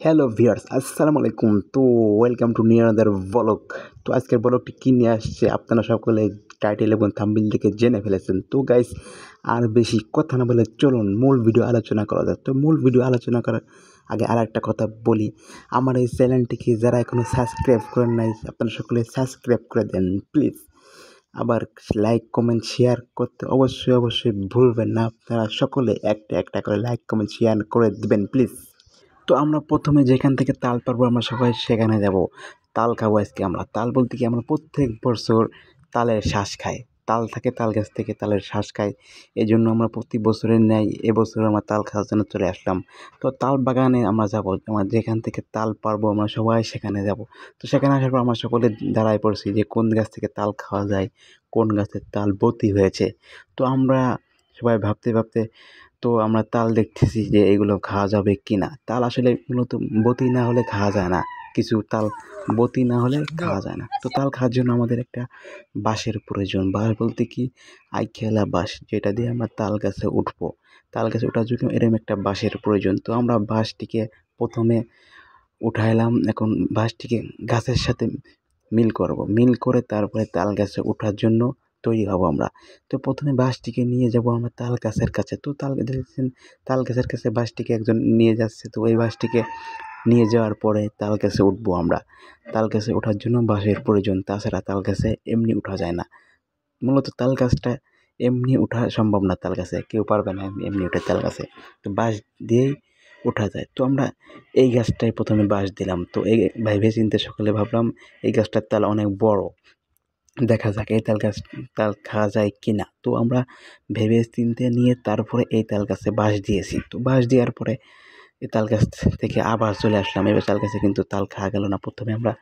Hello viewers, আসসালামু আলাইকুম। তো welcome to new another blog. তো আজকের ব্লগটি কী নিয়ে আসছে আপনারা সকলে টাইটেল এবং থাম্বনেল দেখে জেনে ফেলেছেন। তো গাইস, আর বেশি কথা না বলে চলুন মূল ভিডিও আলোচনা করা যাক। তো মূল ভিডিও আলোচনা করার আগে আর একটা কথা বলি, আমার এই চ্যানেলটিকে যারা এখনও সাবস্ক্রাইব করেন নাই আপনারা সকলে সাবস্ক্রাইব করে দেন প্লিজ। আবার লাইক কমেন্ট শেয়ার করতে অবশ্যই ভুলবেন না। আপনারা সকলে একটা একটা করে লাইক কমেন্ট শেয়ার করে দেবেন প্লিজ। তো আমরা প্রথমে যেখান থেকে তাল পারবো আমরা সবাই সেখানে যাব। তাল খাবো আজকে আমরা। তাল বলতে কি, আমরা প্রত্যেক বছর তালের শ্বাস খাই। তাল থাকে, তাল গাছ থেকে তালের শ্বাস খাই। এই জন্য আমরা প্রতি বছরের ন্যায় এবছর আমরা তাল খাওয়ার জন্য চলে আসলাম। তো তাল বাগানে আমরা যাব, আমরা যেখান থেকে তাল পারবো আমরা সবাই সেখানে যাব। তো সেখানে আসার পর আমরা সকলে দাঁড়ায় পড়ছি যে কোন গাছ থেকে তাল খাওয়া যায়, কোন গাছের তাল বতি হয়েছে। তো আমরা সবাই ভাবতে তো আমরা তাল দেখতেছি যে এগুলো খাওয়া যাবে কি না। তাল আসলে মূলত বতি না হলে খাওয়া যায় না, কিছু তাল বতি না হলে খাওয়া যায় না। তো তাল খাওয়ার জন্য আমাদের একটা বাঁশের প্রয়োজন। বাঁশ বলতে কি, আইখেলা বাঁশ, যেটা দিয়ে আমরা তাল গাছে উঠবো। তাল গাছে ওঠার জন্য এরকম একটা বাঁশের প্রয়োজন। তো আমরা বাঁশটিকে প্রথমে উঠাইলাম, এখন বাঁশটিকে গাছের সাথে মিল করে তারপরে তাল গাছে ওঠার জন্য তৈরি হব আমরা। তো প্রথমে বাঁশটিকে নিয়ে যাব আমরা তাল গাছের কাছে। তো তাল গাছের কাছে বাঁশটিকে একজন নিয়ে যাচ্ছে। তো ওই বাঁশটিকে নিয়ে যাওয়ার পরে তাল গাছে উঠবো আমরা। তাল গাছে ওঠার জন্য বাঁশের প্রয়োজন, তাছাড়া তাল গাছে এমনি ওঠা যায় না। মূলত তাল গাছটা এমনি ওঠা সম্ভব না, তাল গাছে কেউ পারবে না এমনি উঠে তাল গাছে। তো বাঁশ দিয়েই ওঠা যায়। তো আমরা এই গাছটায় প্রথমে বাঁশ দিলাম। তো এই ভেবে চিন্তে সকলে ভাবলাম এই গাছটার তাল অনেক বড়, দেখা যাক এই তাল খাওয়া যায় কি না। তো আমরা ভেবে চিন্তে নিয়ে তারপরে এই তাল গাছে বাঁশ দিয়েছি। তো বাঁশ দেওয়ার পরে এই তাল গাছ থেকে আবার চলে আসলাম। এবার তাল গাছে কিন্তু তাল খাওয়া গেল না। প্রথমে আমরা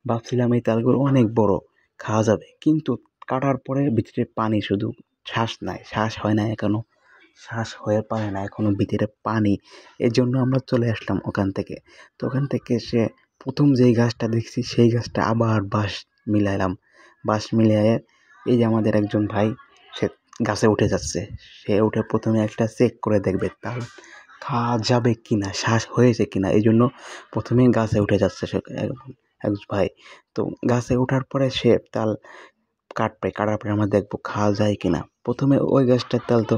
ভাবছিলাম এই তালগুলো অনেক বড়, খাওয়া যাবে, কিন্তু কাটার পরে ভিতরে পানি, শুধু শ্বাস নাই, শ্বাস হয় না এখনও, শ্বাস হয়ে পারে না এখনও, ভিতরে পানি। এর জন্য আমরা চলে আসলাম ওখান থেকে। তো ওখান থেকে এসে প্রথম যেই গাছটা দেখছি সেই গাছটা আবার বাঁশ মিলাইলাম। বাঁশ মিলিয়ে এই যে আমাদের একজন ভাই, সে গাছে উঠে যাচ্ছে। সে উঠে প্রথমে একটা চেক করে দেখবে তাল খাওয়া যাবে কি না, শ্বাস হয়েছে কি না। এই জন্য প্রথমেই গাছে উঠে যাচ্ছে সে এক ভাই। তো গাছে ওঠার পরে সে তাল কাটার পরে আমরা দেখবো খাওয়া যায় কি না। প্রথমে ওই গাছটার তাল তো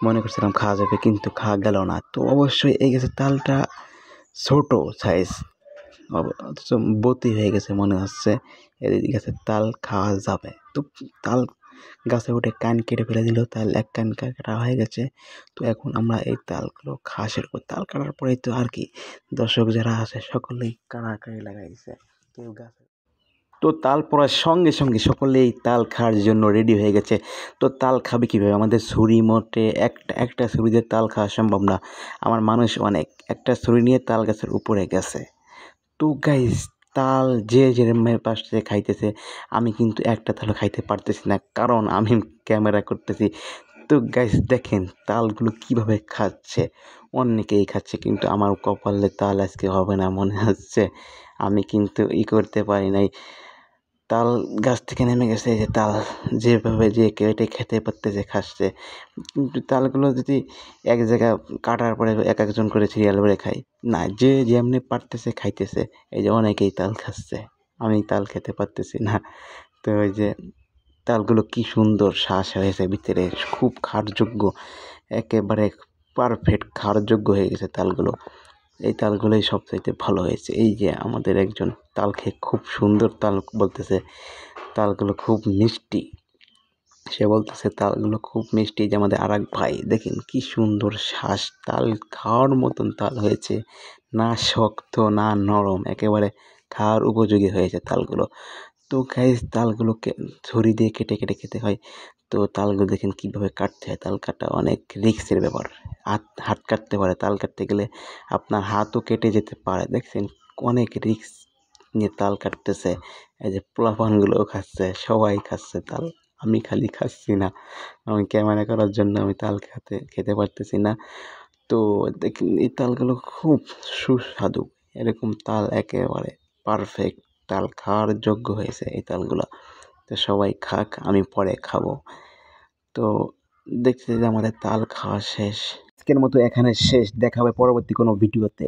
মনে করছিলাম খাওয়া যাবে, কিন্তু খাওয়া গেল না। তো অবশ্যই এই গাছের তালটা ছোট সাইজ, অথচ বতি হয়ে গেছে মনে হচ্ছে। এই গাছের তাল খাওয়া যাবে। তো তাল গাছে উঠে কান কেটে ফেলে দিল, তাল এক কান কাটা হয়ে গেছে। তো এখন আমরা এই তালগুলো খাওয়া শুরু করি। তাল কাটার পরেই তো আর কি, দর্শক যারা আছে সকলেই কাড়াকাড়ি লাগাইছে কেউ গাছে। তো তাল পড়ার সঙ্গে সকলেই তাল খাওয়ার জন্য রেডি হয়ে গেছে। তো তাল খাবে কীভাবে, আমাদের ছুরি মোটে একটা ছুরি দিয়ে তাল খাওয়া সম্ভব না, আমার মানুষ অনেক, একটা ছুরি নিয়ে তাল গাছের উপরে গেছে। তো গাইস, তাল যে যেরকমের পাশ থেকে খাইতেছে, আমি কিন্তু একটা তালও খাইতে পারতেছি না, কারণ আমি ক্যামেরা করতেছি। তো গাইস দেখেন তালগুলো কীভাবে খাচ্ছে, অনেকেই খাচ্ছে, কিন্তু আমার কপালে তাল আজকে হবে না মনে হচ্ছে। আমি কিন্তু করতে পারি নাই। তাল গাছ থেকে নেমে গেছে, এই যে তাল যেভাবে যে কেটে খেতে পারতেছে খাচ্ছে। কিন্তু তালগুলো যদি এক জায়গায় কাটার পরে এক একজন করে সিরিয়াল করে খাই, না, যে যেমনি পারতেছে খাইতেছে। এই যে অনেকেই তাল খাচ্ছে, আমি তাল খেতে পারতেছি না। তো ওই যে তালগুলো কি সুন্দর শ্বাস হয়েছে ভিতরে, খুব খাওয়ার, একেবারে পারফেক্ট খাওয়ার হয়ে গেছে তালগুলো। এই তালগুলোই সবচাইতে ভালো হয়েছে। এই যে আমাদের একজন তাল খেয়ে খুব সুন্দর তাল বলতেছে, তালগুলো খুব মিষ্টি। সে বলতেছে তালগুলো খুব মিষ্টি। যে আমাদের আরেক ভাই, দেখেন কি সুন্দর শ্বাস, তাল খাওয়ার মতন তাল হয়েছে, না শক্ত না নরম, একেবারে খাওয়ার উপযোগী হয়েছে তালগুলো। তো গাইস, তালগুলোকে ছুরি দিয়ে কেটে খেতে হয়। তো তালগুলো দেখেন কীভাবে কাটতে হয়, তাল কাটা অনেক রিস্কের ব্যাপার, হাত কাটতে পারে, তাল কাটতে গেলে আপনার হাতও কেটে যেতে পারে। দেখছেন অনেক রিস্ক নিয়ে তাল কাটতেছে। এই যে পোলাপানগুলোও খাচ্ছে, সবাই খাচ্ছে তাল, আমি খালি খাচ্ছি না, আমি ক্যামেরা করার জন্য আমি তাল খেতে পারতেছি না। তো দেখেন এই তালগুলো খুব সুস্বাদু, এরকম তাল একেবারে পারফেক্ট, তাল খাওয়ার যোগ্য হয়েছে এই তালগুলো। তো সবাই খাক, আমি পরে খাবো। তো দেখছি যে আমাদের তাল খাওয়া শেষ, আজকের মতো এখানে শেষ, দেখা হবে পরবর্তী কোনো ভিডিওতে।